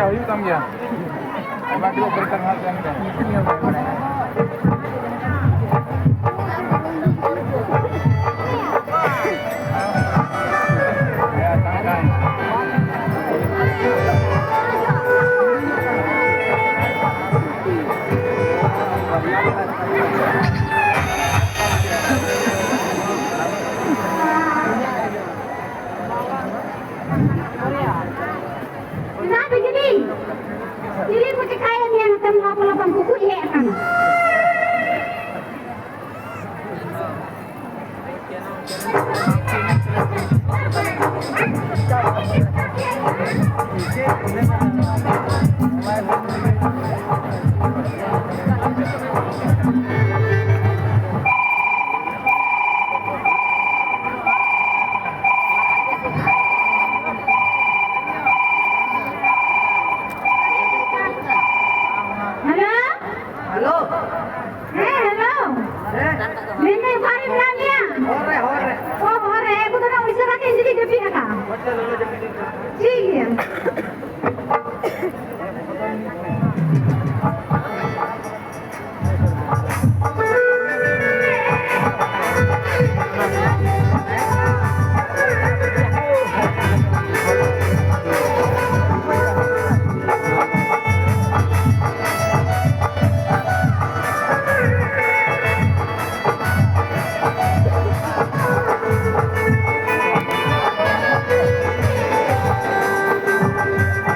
Utang ya. Emang dia berikan harga kita. Ya, tangkai. Kenapa jadi? Jadi pakai kain yang temu 8 buku ya kan? Halo. Hello. Ini Farid bilangnya. Hore. Oh, hore, aku tuh nak bisa pakai jadi depi nak. Baca dulu jadi itu. Iya.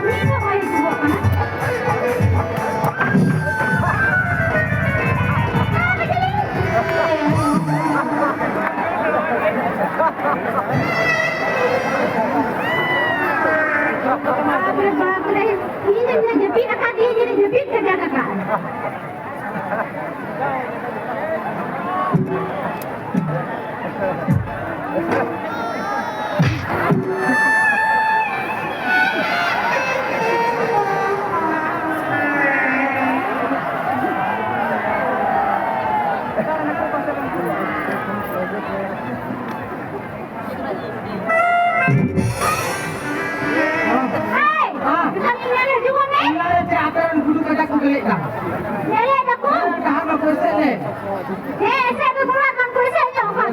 Ini apa itu bukan? Ini dia jepit akak dia jadi jepit kerja kakak. Hei, kita ini ada juga nih. Jadi ada aku. Saya tu pula kan tulisan je apa?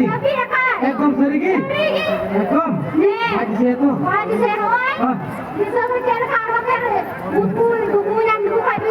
Tapi akak. Nih. Wajib saya hoy. Bisa berjalan ke arah buku